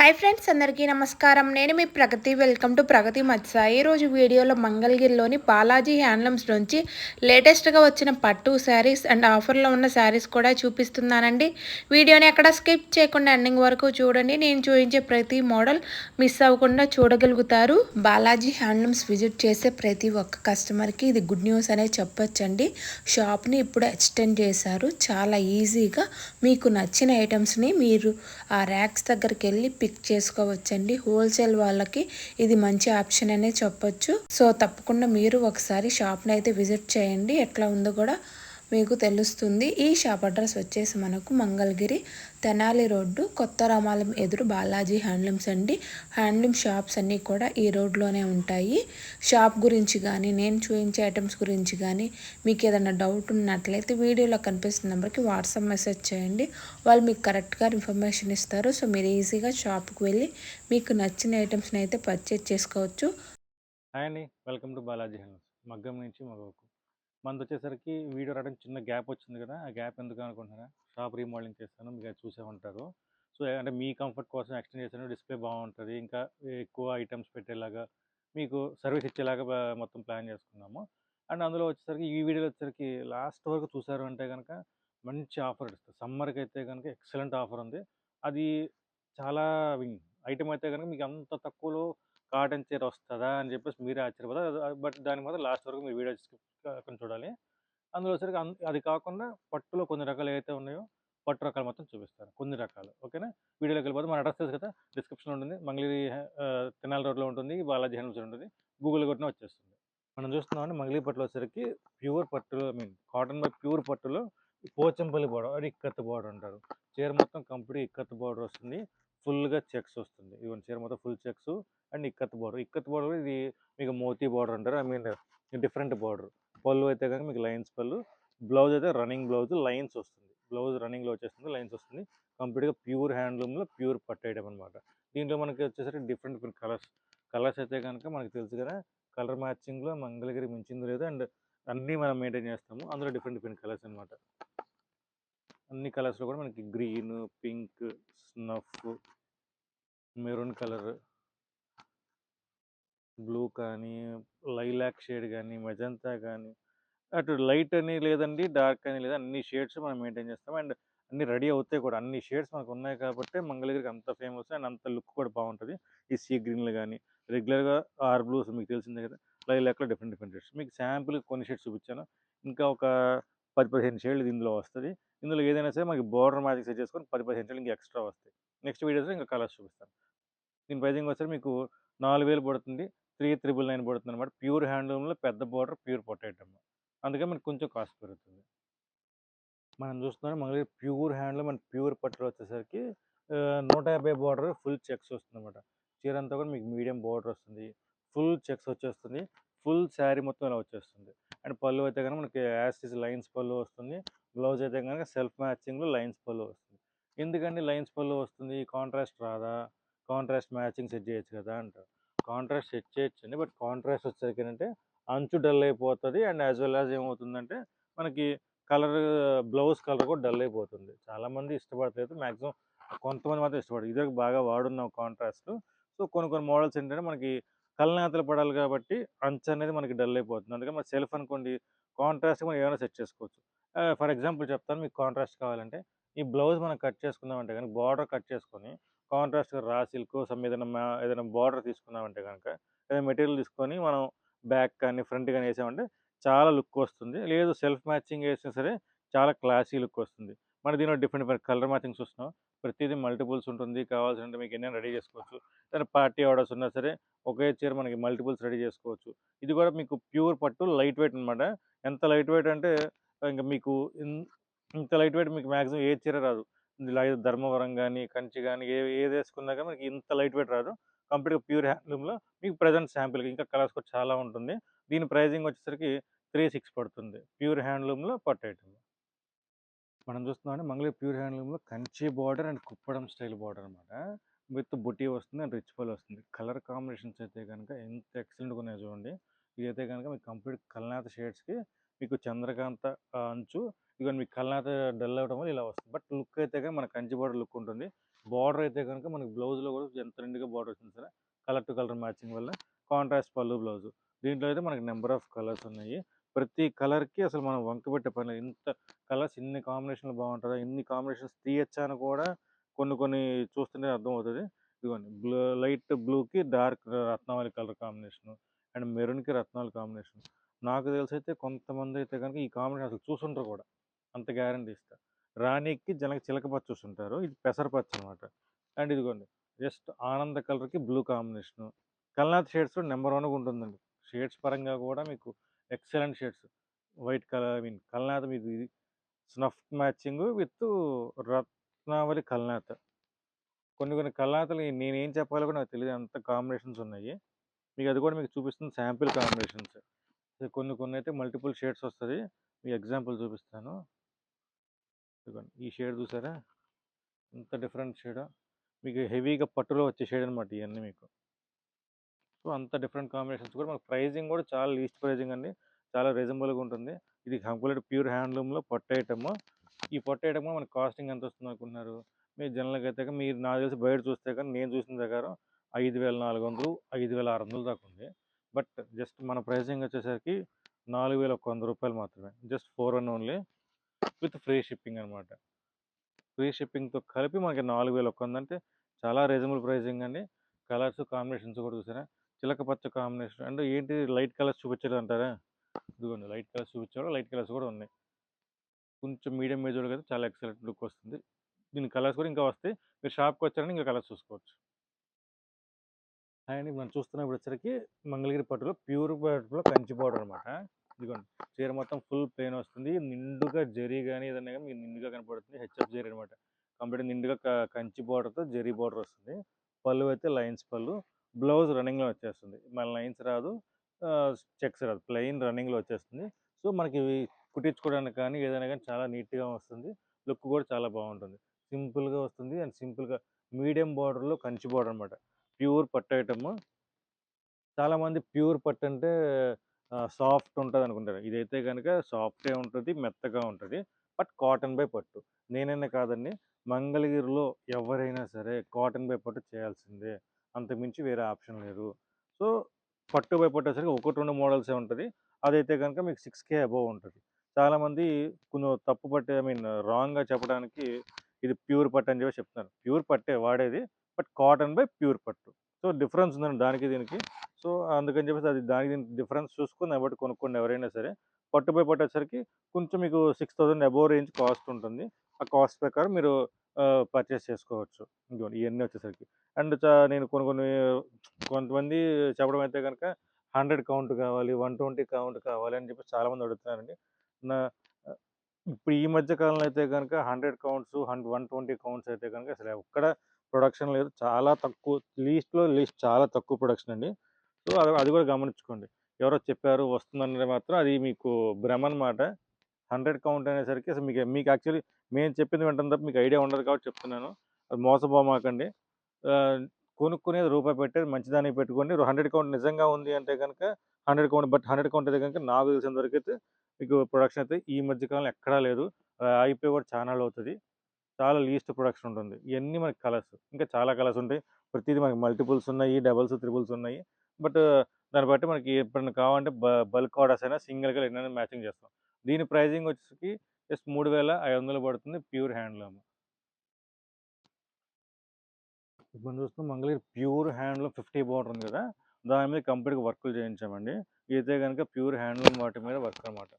Hi friends, అందరికీ నమస్కారం. నేను మీ ప్రగతి. వెల్కమ్ టు ప్రగతి మత్స్య. ఈరోజు వీడియోలో మంగళగిరిలోని బాలాజీ హ్యాండ్లూమ్స్ నుంచి లేటెస్ట్గా వచ్చిన పట్టు శారీస్ అండ్ ఆఫర్లో ఉన్న శారీస్ కూడా చూపిస్తున్నానండి. వీడియోని ఎక్కడ స్కిప్ చేయకుండా ఎండింగ్ వరకు చూడండి. నేను చూపించే ప్రతి మోడల్ మిస్ అవ్వకుండా చూడగలుగుతారు. బాలాజీ హ్యాండ్లూమ్స్ విజిట్ చేసే ప్రతి ఒక్క కస్టమర్కి ఇది గుడ్ న్యూస్ అనే చెప్పొచ్చండి. షాప్ని ఇప్పుడు ఎక్స్టెండ్ చేశారు. చాలా ఈజీగా మీకు నచ్చిన ఐటమ్స్ని మీరు ఆ ర్యాక్స్ దగ్గరికి వెళ్ళి పిక్ చేసుకోవచ్చండి. హోల్సేల్ వాళ్ళకి ఇది మంచి ఆప్షన్ అనే చెప్పొచ్చు. సో తప్పకుండా మీరు ఒకసారి షాప్ని అయితే విజిట్ చేయండి. ఎట్లా ఉందో కూడా మీకు తెలుస్తుంది. ఈ షాప్ అడ్రస్ వచ్చేసి మనకు మంగళగిరి తెనాలి రోడ్డు, కొత్త రామాలయం ఎదురు బాలాజీ హ్యాండ్లూమ్స్ అండి. హ్యాండ్లూమ్ షాప్స్ అన్నీ కూడా ఈ రోడ్లోనే ఉంటాయి. షాప్ గురించి కానీ నేను చూపించే ఐటమ్స్ గురించి కానీ మీకు ఏదైనా డౌట్ ఉన్నట్లయితే వీడియోలో కనిపిస్తున్న నెంబర్కి వాట్సాప్ మెసేజ్ చేయండి. వాళ్ళు మీకు కరెక్ట్గా ఇన్ఫర్మేషన్ ఇస్తారు. సో మీరు ఈజీగా షాప్కి వెళ్ళి మీకు నచ్చిన ఐటమ్స్ని అయితే పర్చేజ్ చేసుకోవచ్చు. హాయ్ అండి, వెల్కమ్ టు బాలాజీ హ్యాండ్లూమ్స్. మగ్గం నుంచి మగవకు మనది వచ్చేసరికి వీడియో రావడం చిన్న గ్యాప్ వచ్చింది కదా. ఆ గ్యాప్ ఎందుకు అనుకుంటున్నారా? షాప్ రీమోడలింగ్ చేస్తాను, మీకు అది చూసే ఉంటారు. సో అంటే మీ కంఫర్ట్ కోసం ఎక్స్టెండ్ చేశాను. డిస్ప్లే బాగుంటుంది, ఇంకా ఎక్కువ ఐటమ్స్ పెట్టేలాగా మీకు సర్వీస్ ఇచ్చేలాగా మొత్తం ప్లాన్ చేసుకున్నాము. అండ్ అందులో వచ్చేసరికి ఈ వీడియోలో వచ్చేసరికి లాస్ట్ వరకు చూసారు అంటే కనుక మంచి ఆఫర్ ఇస్తుంది. సమ్మర్కి అయితే కనుక ఎక్సలెంట్ ఆఫర్ ఉంది. అది చాలా ఐటమ్ అయితే కనుక మీకు అంత తక్కువలో కాటన్ చీర వస్తదా అని చెప్పేసి మీరే ఆశ్చర్యపోతారు. బట్ దాని మాత్రం లాస్ట్ వరకు మీరు వీడియో స్కిప్ కాకుండా చూడాలి. అందులో వచ్చేసరికి అది కాకుండా పట్టులో కొన్ని రకాలు ఏవైతే ఉన్నాయో పట్టు రకాలు మొత్తం చూపిస్తాను, కొన్ని రకాలు. ఓకేనా? వీడియోలోకి వెళ్ళిపోతే మన అడ్రస్ తెలుసు కదా, డిస్క్రిప్షన్లో ఉంటుంది. మంగళగిరి తెనాలి రోడ్లో ఉంటుంది, బాలాజీ హ్యాండ్లూమ్స్ ఉంటుంది. గూగుల్ కొట్టినా వచ్చేస్తుంది. మనం చూస్తున్నామంటే మంగళగిరి పట్టులో వచ్చేసరికి ప్యూర్ పట్టులో కాటన్ బై ప్యూర్ పట్టులో పోచంపల్లి బార్డర్, అది ఇక్కత్ బార్డర్ అంటారు. చీర మొత్తం కంప్లీట్ ఇక్కత్ బార్డర్ వస్తుంది. ఫుల్గా చెక్స్ వస్తుంది. ఇవన్నీ చీర మొత్తం full checks and ikat border. Ikat border ఇది మీకు మోతీ బార్డర్ అంటారు. Different border. పళ్ళు అయితే కనుక మీకు లైన్స్ పళ్ళు. బ్లౌజ్ అయితే రన్నింగ్ బ్లౌజ్, లైన్స్ వస్తుంది. బ్లౌజ్ రన్నింగ్లో వచ్చేస్తుంది, లైన్స్ వస్తుంది. కంప్లీట్గా ప్యూర్ హ్యాండ్లూమ్లో ప్యూర్ పట్టు ఐటమ్ అనమాట. దీంట్లో మనకి వచ్చేసరికి డిఫరెంట్ డిఫరెంట్ కలర్స్ అయితే కనుక మనకి తెలుసు కదా. కలర్ మ్యాచింగ్లో మంగళగిరి మించింది లేదు. అండ్ అన్నీ మనం మెయింటైన్ చేస్తాము. అందులో డిఫరెంట్ డిఫరెంట్ కలర్స్ అనమాట. అన్ని కలర్స్లో కూడా మనకి green, pink, snuff, maroon colour, blue కానీ, లైలాక్ షేడ్ కానీ, మెజంతా కానీ, అటు లైట్ అని లేదండి, డార్క్ అని లేదు, అన్ని షేడ్స్ మనం మెయింటైన్ చేస్తాం. అండ్ అన్ని రెడీ అవుతాయి కూడా. అన్ని షేడ్స్ మనకు ఉన్నాయి కాబట్టి మంగళగిరికి అంత ఫేమస్ అండ్ అంత లుక్ కూడా బాగుంటుంది. ఈ సీ గ్రీన్లు కానీ, రెగ్యులర్గా ఆర్ బ్లూస్ మీకు తెలిసిందే కదా. లైలాక్లో డిఫరెంట్ డిఫరెంట్ షేడ్స్ మీకు శాంపుల్ కొన్ని షేడ్స్ చూపించాను. ఇంకా ఒక 10-15 షేడ్లు ఇందులో వస్తుంది. ఇందులో ఏదైనా సరే మనకి బోర్డర్ మ్యాజిక్ సెట్ చేసుకొని 10-15 షేడ్లు ఇంకా ఎక్స్ట్రా వస్తాయి. నెక్స్ట్ వీడియోస్లో ఇంకా కలర్స్ చూపిస్తాను. దీని ప్రైజింగ్ వచ్చి మీకు 4000 పడుతుంది, 3999 పడుతుంది అనమాట. ప్యూర్ హ్యాండ్లూమ్లో పెద్ద బోర్డర్, ప్యూర్ పొటాటమ్. అందుకే మనకు కొంచెం కాస్ట్ పెరుగుతుంది. మనం చూస్తున్నాం Mangalagiri pure handloom and pure పట్టులో వచ్చేసరికి 150 బార్డర్, ఫుల్ చెక్స్ వస్తుంది అనమాట. చీర అంతా కూడా మీకు మీడియం బార్డర్ వస్తుంది, ఫుల్ చెక్స్ వచ్చేస్తుంది, ఫుల్ శారీ మొత్తం ఇలా వచ్చేస్తుంది. అండ్ పళ్ళు అయితే కనుక మనకి యాస్టిస్ లైన్స్ పళ్ళు వస్తుంది. బ్లౌజ్ అయితే కనుక సెల్ఫ్ మ్యాచింగ్లో లైన్స్ పళ్ళు వస్తుంది. ఎందుకండి లైన్స్ పళ్ళు వస్తుంది, కాంట్రాస్ట్ రాదా? కాంట్రాస్ట్ మ్యాచింగ్ సెట్ చేయొచ్చు కదా అంటారు. కాంట్రాస్ట్ సెట్ చేయొచ్చండి, బట్ కాంట్రాస్ట్ వచ్చేసరికి ఏంటంటే అంచు డల్ అయిపోతుంది. అండ్ యాజ్ వెల్ యాజ్ ఏమవుతుందంటే మనకి కలర్, బ్లౌజ్ కలర్ కూడా డల్ అయిపోతుంది. చాలామంది ఇష్టపడలేదు, మ్యాక్సిమం కొంతమంది మాత్రం ఇష్టపడరు. ఇదే బాగా వాడున్నాం కాంట్రాస్ట్. సో కొన్ని కొన్ని మోడల్స్ ఏంటంటే మనకి కళ్ళనేతలు పడాలి కాబట్టి అంచు అనేది మనకి డల్ అయిపోతుంది. అందుకని మన సెల్ఫ్ అనుకోండి, కాంట్రాస్ట్ మనం ఏమైనా సెట్ చేసుకోవచ్చు. ఫర్ ఎగ్జాంపుల్ చెప్తాను, మీకు కాంట్రాస్ట్ కావాలంటే ఈ బ్లౌజ్ మనం కట్ చేసుకుందామంటే కనుక బార్డర్ కట్ చేసుకొని కాంట్రాస్ట్గా రా సిల్క్ సమ్ ఏదైనా బార్డర్ తీసుకున్నామంటే కనుక ఏదైనా మెటీరియల్ తీసుకొని మనం బ్యాక్ కానీ ఫ్రంట్ కానీ వేసామంటే చాలా లుక్ వస్తుంది. లేదు సెల్ఫ్ మ్యాచింగ్ వేసినా సరే చాలా క్లాసీ లుక్ వస్తుంది. మన దీనిలో డిఫరెంట్ డిఫరెంట్ కలర్ మ్యాచింగ్స్ చూస్తున్నాం. ప్రతిదీ మల్టిపుల్స్ ఉంటుంది. కావాల్సింటే మీకు ఎన్నైనా రెడీ చేసుకోవచ్చు. ఏదైనా పార్టీ ఆర్డర్స్ ఉన్నా సరే ఒకే చీర మనకి మల్టిపుల్స్ రెడీ చేసుకోవచ్చు. ఇది కూడా మీకు ప్యూర్ పట్టు లైట్ వెయిట్ అనమాట. ఎంత లైట్ వెయిట్ అంటే ఇంకా మీకు ఇంత లైట్ వెయిట్ మీకు మ్యాక్సిమం ఏ చీర రాదు. ధర్మవరం కానీ, కంచి కానీ ఏది వేసుకున్నా కానీ మనకి ఇంత లైట్ వెయిట్ రాదు. కంప్లీట్గా ప్యూర్ హ్యాండ్లూమ్లో మీకు ప్రజెంట్ శాంపిల్కి ఇంకా కలర్స్ కూడా చాలా ఉంటుంది. దీని ప్రైజింగ్ వచ్చేసరికి 3600 పడుతుంది. ప్యూర్ హ్యాండ్లూమ్లో పట్టు ఐటమ్. మనం చూస్తున్నామంటే మంగళగిరి ప్యూర్ హ్యాండ్లూమ్లో Kanchi border and Kuppadam style border అనమాట. విత్ బుటీ వస్తుంది అండ్ రిచ్ పళ్ళు వస్తుంది. కలర్ కాంబినేషన్స్ అయితే కనుక ఎంత ఎక్సలెంట్గా ఉన్నాయో చూడండి. ఇదైతే కనుక మీకు కంప్లీట్ కల్నాథ షేడ్స్కి మీకు చంద్రకాంత అంచు. ఇవన్నీ మీకు కల్నాథ డల్ అవ్వడం వల్ల ఇలా వస్తుంది. బట్ లుక్ అయితే కనుక మన కంచి బార్డర్ లుక్ ఉంటుంది. బార్డర్ అయితే కనుక మనకి బ్లౌజ్లో కూడా ఎంత నిండుగా బార్డర్ వచ్చింది సరే, కలర్ టు కలర్ మ్యాచింగ్ వల్ల కాంట్రాస్ట్ పళ్ళు బ్లౌజ్. దీంట్లో అయితే మనకి నెంబర్ ఆఫ్ కలర్స్ ఉన్నాయి. ప్రతి కలర్కి అసలు మనం వంక పెట్టే పని లేదు. ఇంత కలర్స్ ఇన్ని కాంబినేషన్లు బాగుంటుందా, ఇన్ని కాంబినేషన్స్ తీయచ్చా అని కూడా కొన్ని కొన్ని చూస్తుంటే అర్థమవుతుంది. ఇదిగోండి లైట్ బ్లూకి డార్క్ రత్నావళి కలర్ కాంబినేషను అండ్ మెరూన్కి రత్నావళి కాంబినేషన్. నాకు తెలిసి అయితే కొంతమంది అయితే కనుక ఈ కాంబినేషన్ అసలు చూసుంటారు కూడా, అంత గ్యారంటీ ఇస్తా. రాణికి చిలక పచ్చ చూసుంటారు, ఇది పెసరపచ్చ అనమాట. అండ్ ఇదిగోండి జస్ట్ ఆనంద కలర్కి బ్లూ కాంబినేషను. కల్నాథ్ షేడ్స్ నెంబర్ వన్గా ఉంటుందండి. షేడ్స్ పరంగా కూడా మీకు excellent shades. White colour I mean కల్నాథ్ మీకు ఇది స్నఫ్ మ్యాచింగ్ విత్ రత్నావళి కల్నాథ్. కొన్ని కొన్ని కల్నాథ్లు నేనేం చెప్పాలో కూడా నాకు తెలియదు, అంత కాంబినేషన్స్ ఉన్నాయి. మీకు అది కూడా మీకు చూపిస్తుంది శాంపిల్ కాంబినేషన్స్. కొన్ని కొన్ని అయితే మల్టిపుల్ షేడ్స్ వస్తుంది. మీకు ఎగ్జాంపుల్ చూపిస్తాను. ఇదిగోండి ఈ షేడ్ చూసారా, ఇంత డిఫరెంట్ షేడ్. మీకు హెవీగా పట్టులో వచ్చే షేడ్ అనమాట ఇవన్నీ మీకు. సో అంత డిఫరెంట్ కాంబినేషన్స్ కూడా మనకు ప్రైజింగ్ కూడా చాలా లీస్ట్ ప్రైజింగ్ అండి, చాలా రీజనబుల్గా ఉంటుంది. ఇది కంప్లీట్ ప్యూర్ హ్యాండ్లూమ్లో పట్టు ఐటమ్. ఈ పట్టు ఐటమ్ మనకి కాస్టింగ్ ఎంత వస్తుంది అనుకుంటున్నారు? మీరు జనరల్గా అయితే మీరు నాకు తెలిసి బయట చూస్తే కానీ నేను చూసిన ప్రకారం 5400, 5600 దాకా ఉంది. బట్ జస్ట్ మన ప్రైజింగ్ వచ్చేసరికి 4100 రూపాయలు మాత్రమే. Just 4 only with free shipping అనమాట. ఫ్రీ షిప్పింగ్తో కలిపి మనకి 4100 అంటే చాలా రీజనబుల్ ప్రైజింగ్ అండి. కలర్స్ కాంబినేషన్స్ కూడా చూసారా, చిలక పచ్చ కాంబినేషన్. అంటే ఏంటి లైట్ కలర్స్ చూపించడం అంటారా? ఇదిగోండి లైట్ కలర్స్ చూపించాడు, లైట్ కలర్స్ కూడా ఉన్నాయి. కొంచెం మీడియం ఏజ్ వాళ్ళకి అయితే చాలా ఎక్సలెంట్ లుక్ వస్తుంది. దీని కలర్స్ కూడా ఇంకా వస్తాయి. మీరు షాప్కి వచ్చారని ఇంకా కలర్స్ చూసుకోవచ్చు. అండ్ మనం చూస్తున్నప్పుడు వచ్చరికి మంగళగిరి పట్టులో ప్యూర్ పట్టులో కంచి బార్డర్ అనమాట. ఇదిగోండి చీర మొత్తం ఫుల్ ప్లెయిన్ వస్తుంది. నిండుగా జరీ కానీ ఏదన్నా కానీ మీకు నిండుగా కనపడుతుంది. హెచ్ఎఫ్ జరీ అనమాట. కంప్లీట్ నిండుగా కంచి బార్డర్తో జరీ బార్డర్ వస్తుంది. పళ్ళు అయితే లైన్స్ పళ్ళు. బ్లౌజ్ రన్నింగ్లో వచ్చేస్తుంది. మళ్ళీ లైన్స్ రాదు, చెక్స్ రాదు, ప్లెయిన్ రన్నింగ్లో వచ్చేస్తుంది. సో మనకి కుట్టించుకోవడానికి కానీ ఏదైనా కానీ చాలా నీట్గా వస్తుంది. లుక్ కూడా చాలా బాగుంటుంది. సింపుల్గా వస్తుంది అండ్ సింపుల్గా మీడియం బార్డర్లో కంచి బార్డర్ అనమాట. ప్యూర్ పట్టు ఐటమ్. చాలామంది ప్యూర్ పట్టు అంటే సాఫ్ట్ ఉంటుంది అనుకుంటారు. ఇదైతే కనుక సాఫ్టే ఉంటుంది, మెత్తగా ఉంటుంది. బట్ కాటన్ బై పట్టు. నేనైనా కాదండి, మంగళగిరిలో ఎవరైనా సరే కాటన్ బై పట్టు చేయాల్సిందే. అంతకుమించి వేరే ఆప్షన్ లేదు. సో పట్టు బై పట్టు వచ్చేసరికి 1, 2 మోడల్సే ఉంటుంది. అదైతే కనుక మీకు 6K అబోవ్ ఉంటుంది. చాలామంది కొంచెం తప్పు పట్టు ఐ మీన్ రాంగ్గా చెప్పడానికి ఇది ప్యూర్ పట్టు అని చెప్పి చెప్తున్నారు. ప్యూర్ పట్టే వాడేది, బట్ కాటన్ బై ప్యూర్ పట్టు. సో డిఫరెన్స్ ఉందండి దానికి దీనికి. సో అందుకని చెప్పేసి అది దానికి దీనికి డిఫరెన్స్ చూసుకొని దాన్ని బట్టి కొనుక్కోండి ఎవరైనా సరే. పట్టు బై పట్టు వచ్చేసరికి కొంచెం మీకు 6000 అబోవ్ రేంజ్ కాస్ట్ ఉంటుంది. ఆ కాస్ట్ ప్రకారం మీరు పర్చేస్ చేసుకోవచ్చు. ఇదిగోండి ఇవన్నీ వచ్చేసరికి. అండ్ నేను కొన్ని కొన్ని కొంతమంది చెప్పడం అయితే కనుక 100 కౌంట్ కావాలి, 120 కౌంట్ కావాలి అని చెప్పి చాలామంది అడుగుతున్నారండి. నా ఇప్పుడు ఈ మధ్య కాలంలో అయితే కనుక 100 కౌంట్స్, 120 కౌంట్స్ అయితే కనుక అసలు ఎక్కడ ప్రొడక్షన్ లేదు. చాలా తక్కువ, లీస్ట్‌లో లీస్ట్ చాలా తక్కువ ప్రొడక్షన్ అండి. సో అది అది కూడా గమనించుకోండి. ఎవరో చెప్పారు వస్తుందనేది మాత్రం అది మీకు భ్రమ అనమాట. 100 కౌంట్ అనేసరికి అసలు మీకు మీకు యాక్చువల్లీ మేము చెప్పింది వింటాం తప్ప మీకు ఐడియా ఉండదు కాబట్టి చెప్తున్నాను. అది మోసపోమాకండి. ఆహ్, కొనుక్కునేది రూపాయి పెట్టేది మంచిదానికి పెట్టుకోండి. 100 కౌంట్ నిజంగా ఉంది అంటే గనక 100 కౌంట్, బట్ 100 కౌంట్ అయితే గనుక నాకు తెలిసినంత వరకైతే మీకు ప్రొడక్షన్ అయితే ఈ మధ్య కాలంలో ఎక్కడా లేదు. అయిపోయి కూడా చానాళ్ళవుతది. చాలా లీస్ట్ ప్రొడక్షన్ ఉంటుంది. ఇయన్నీ మనకి కలర్స్. ఇంకా చాలా కలర్స్ ఉంటాయి. ప్రతీది మనకి మల్టిపుల్స్ ఉన్నాయి, డబుల్స్, త్రిబుల్స్ ఉన్నాయి. బట్ దాన్ని బట్టి మనకి ఎప్పుడన్నా కావాలంటే బల్క్ ఆర్డర్స్ అయినా సింగిల్‌గా ఎన్నైనా మ్యాచింగ్ చేస్తాం. దీని ప్రైజింగ్ వచ్చేసరికి జస్ట్ 3500 పడుతుంది ప్యూర్ హ్యాండ్లూమ్. ఇప్పుడు మనం చూస్తున్నాం మంగళగిరి ప్యూర్ హ్యాండ్లూమ్ 50 బార్డర్ ఉంది కదా! దాని మీద కంప్లీట్‌గా వర్కులు చేయించామండి. ఇదైతే గనుక ప్యూర్ హ్యాండ్లూమ్ వాటి మీద వర్క్ అనమాట.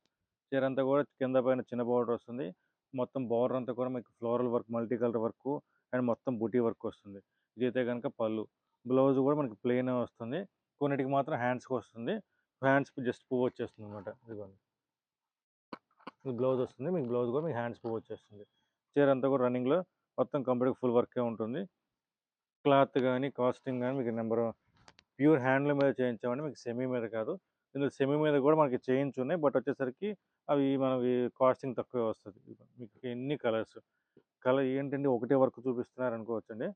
చీరంతా కూడా కింద పైన చిన్న బార్డర్ వస్తుంది. మొత్తం బార్డర్ అంతా కూడా మీకు floral work, multi colour work and మొత్తం బుటీ వర్క్ వస్తుంది. ఇదైతే గనుక పళ్ళు. బ్లౌజ్ కూడా మనకి ప్లెయినే వస్తుంది. కొన్నిటికి మాత్రం హ్యాండ్స్‌కి వస్తుంది. హ్యాండ్స్‌కి జస్ట్ పువ్వు వచ్చేస్తుందనమాట. ఇదిగోండి. మీకు బ్లౌజ్ వస్తుంది. మీకు బ్లౌజ్ కూడా మీకు హ్యాండ్స్ పువ్వు వచ్చేస్తుంది. చీరంతా కూడా రన్నింగ్‌లో మొత్తం కంప్లీట్‌గా ఫుల్ వర్కే ఉంటుంది. క్లాత్ గానీ, కాస్టింగ్ గానీ మీకు ప్యూర్ హ్యాండ్లూమ్ మీద చేయించామండి. మీకు సెమీ మీద కాదు. ఇందులో సెమీ మీద కూడా మనకి చైన్స్ ఉన్నాయి. బట్ వచ్చేసరికి అవి మనకి కాస్టింగ్ తక్కువే వస్తది. మీకు ఎన్ని కలర్స్. కలర్ ఏంటండి ఒకటే వర్క్ చూపిస్తున్నారు అనుకోవచ్చండి.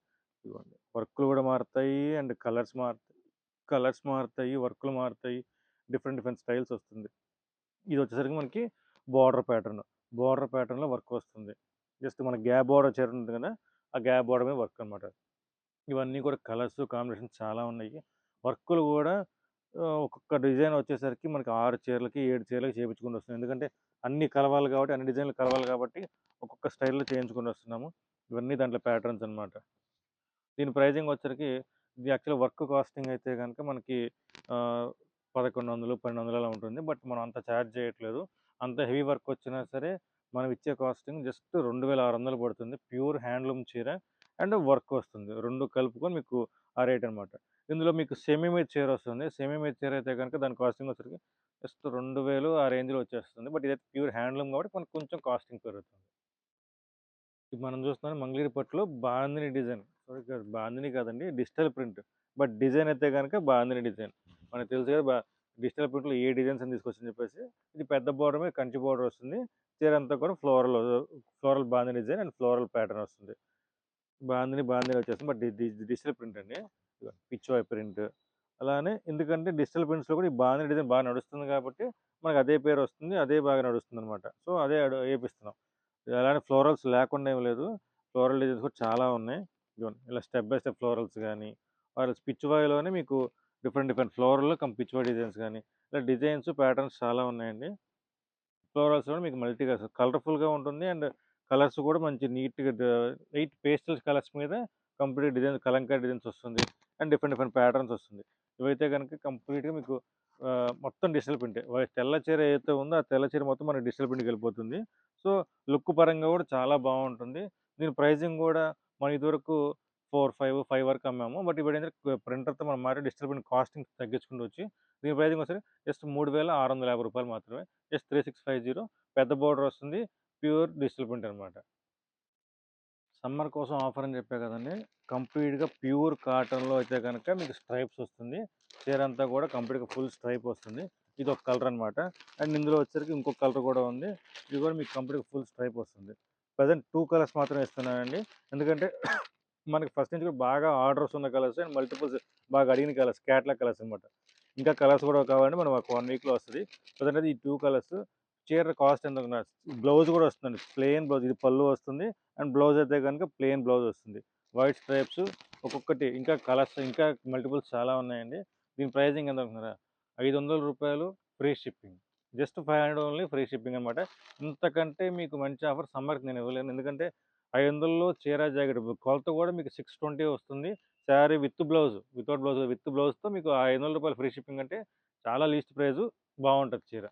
ఇదిగోండి వర్కులు కూడా మారుతాయి అండ్ కలర్స్ మారుతాయి, వర్కులు మారుతాయి. డిఫరెంట్ డిఫరెంట్ స్టైల్స్ వస్తుంది. ఇది వచ్చేసరికి మనకి బార్డర్ ప్యాటర్న్. బార్డర్ ప్యాటర్న్‌లో వర్క్ వస్తుంది. జస్ట్ మన గ్యాప్ బార్డర్ చీర ఉంటుంది కదా! ఆ గ్యాప్ బార్డర్ మీద వర్క్ అనమాట. ఇవన్నీ కూడా కలర్స్ కాంబినేషన్స్ చాలా ఉన్నాయి. వర్కులు కూడా ఒక్కొక్క డిజైన్ వచ్చేసరికి మనకి 6 చీరలకి, 7 చీరలకి చేపించుకుంటూ వస్తున్నాం. ఎందుకంటే అన్నీ కలవాలి కాబట్టి, అన్ని డిజైన్‌లు కలవాలి కాబట్టి ఒక్కొక్క స్టైల్‌లో చేయించుకుంటూ వస్తున్నాము. ఇవన్నీ దాంట్లో ప్యాటర్న్స్ అనమాట. దీని ప్రైజింగ్ వచ్చరికి ఇది యాక్చువల్‌గా వర్క్ కాస్టింగ్ అయితే గనుక మనకి 1100, 1200 అలా ఉంటుంది. బట్ మనం అంత చార్జ్ చేయట్లేదు. అంత హెవీ వర్క్ వచ్చినా సరే మనం ఇచ్చే కాస్టింగ్ జస్ట్ 2600 పడుతుంది. ప్యూర్ హ్యాండ్లూమ్ చీర అండ్ వర్క్ వస్తుంది. 2 కలుపుకొని మీకు ఆ రేట్ అనమాట. ఇందులో మీకు సెమీ మీద చీర వస్తుంది. సెమీ మీద చీర అయితే గనుక దాని కాస్టింగ్ వచ్చరికి జస్ట్ 2000 ఆ రేంజ్‌లో వచ్చేస్తుంది. బట్ ఇదైతే ప్యూర్ హ్యాండ్లూమ్ కాబట్టి మనకు కొంచెం కాస్టింగ్ పెరుగుతుంది. ఇప్పుడు మనం చూస్తున్నాం మంగళగిరి పట్టులో బాందిని డిజైన్. సారీ కాదు బాందిని కాదండి. Digital print. బట్ డిజైన్ అయితే గనక బాందిని డిజైన్. మనకు తెలుసు కదా! డిజిటల్ ప్రింట్‌లో ఏ డిజైన్స్ అని తీసుకొచ్చని చెప్పేసి. ఇది పెద్ద బోర్డర్ మీద కంచి బోర్డర్ వస్తుంది. చీర అంతా కూడా floral bandhani design and floral pattern వస్తుంది. బాందిని వచ్చేస్తుంది. బట్ డిజిటల్ ప్రింట్ అండి. ఇగో పిచ్‌వాయ్ ప్రింట్. అలానే ఎందుకంటే డిజిటల్ ప్రింట్స్‌లో కూడా ఈ బాందిని డిజైన్ బాగా నడుస్తుంది కాబట్టి మనకు అదే పేరు వస్తుంది. అదే బాగా నడుస్తుందనమాట. సో, అదే ఏపిస్తున్నాం. అలానే ఫ్లోరల్స్ లేకుండా ఏమి లేదు. ఫ్లోరల్ డిజైన్స్ కూడా చాలా ఉన్నాయి. ఇదిగోండి ఇలా స్టెప్ బై స్టెప్ ఫ్లోరల్స్ గానీ, ఆర్ పిచ్ వాయ్‌లోనే మీకు డిఫరెంట్ డిఫరెంట్ ఫ్లోరల్ పిచ్ వాయ్ డిజైన్స్ గానీ, ఇలా డిజైన్స్, ప్యాటర్న్స్ చాలా ఉన్నాయండి. ఫ్లోరల్స్ కూడా మీకు మల్టీ కలర్స్ కలర్‌ఫుల్‌గా ఉంటుంది. అండ్ కలర్స్ కూడా మంచి నీట్‌గా లైట్ పేస్టల్ కలర్స్ మీద కంప్లీట్ డిజైన్స్ కలంకారీ డిజైన్స్ వస్తుంది. అండ్ డిఫరెంట్ డిఫరెంట్ ప్యాటర్న్స్ వస్తుంది. ఇవైతే గనుక కంప్లీట్‌గా మీకు మొత్తం డిజిటల్ ప్రింటే. తెల్ల చీర ఏదైతే ఉందో ఆ తెల్ల చీర మొత్తం మనకి డిజిటల్ ప్రింట్‌కెళ్ళిపోతుంది. సో, లుక్ పరంగా కూడా చాలా బావుంటుంది. దీని ప్రైజింగ్ కూడా మనం ఇదివరకు 5 వరకు అమ్మాము. బట్ ఇప్పుడేంటంటే ప్రింటర్‌తో మనం మారి డిజిటల్ ప్రింట్ కాస్టింగ్ తగ్గించుకుంటూ వచ్చి దీని ప్రైజింగ్ వచ్చేసరికి జస్ట్ రూ. 3650 మాత్రమే. జస్ట్ 3650 పెద్ద బోర్డర్ వస్తుంది. ప్యూర్ డిజిటల్ ప్రింట్ అనమాట. సమ్మర్ కోసం ఆఫర్ అని చెప్పా కదండీ! కంప్లీట్‌గా ప్యూర్ కాటన్‌లో అయితే గనక మీకు స్ట్రైప్స్ వస్తుంది. చీర అంతా కూడా కంప్లీట్‌గా ఫుల్ స్ట్రైప్ వస్తుంది. ఇదొక కలర్ అనమాట. అండ్ ఇందులో వచ్చేసరికి ఇంకొక కలర్ కూడా ఉంది. ఇది కూడా మీకు కంప్లీట్‌గా ఫుల్ స్ట్రైప్ వస్తుంది. ప్రెజెంట్ 2 కలర్స్ మాత్రమే ఇస్తున్నానండి. ఎందుకంటే మనకి ఫస్ట్ నుంచి కూడా బాగా ఆర్డర్స్ ఉన్న కలర్స్ అండ్ మల్టిపుల్స్ బాగా అడిగిన కలర్స్ క్యాటలాగ్ కలర్స్ అనమాట. ఇంకా కలర్స్ కూడా కావాలంటే మనం ఒక 1 వీక్‌లో వస్తది. ప్రెజెంట్ అయితే ఈ 2 కలర్స్ చీర కాస్ట్ ఎంత బ్లౌజ్ కూడా వస్తుందండి. ప్లెయిన్ బ్లౌజ్ ఇది పళ్ళు వస్తుంది. అండ్ బ్లౌజ్ అయితే కనుక ప్లెయిన్ బ్లౌజ్ వస్తుంది. వైట్ స్ట్రైప్స్ ఒక్కొక్కటి ఇంకా కలర్స్ ఇంకా మల్టిపుల్స్ చాలా ఉన్నాయండి. దీని ప్రైజింగ్ ఎంత అనుకున్నారా? రూ. 500 free shipping. Just 500 only free shipping అనమాట. ఇంతకంటే మీకు మంచి ఆఫర్ సమ్మర్‌కి నేను ఇవ్వలేను. ఎందుకంటే 500లో చీర జాకెట్ కొలత కూడా మీకు 620 వస్తుంది. Sari with blouse without blouse with బ్లౌజ్‌తో మీకు ఆ రూ. 500 ఫ్రీ షిప్పింగ్ అంటే చాలా లీస్ట్ ప్రైస్ బావుంటది చీర.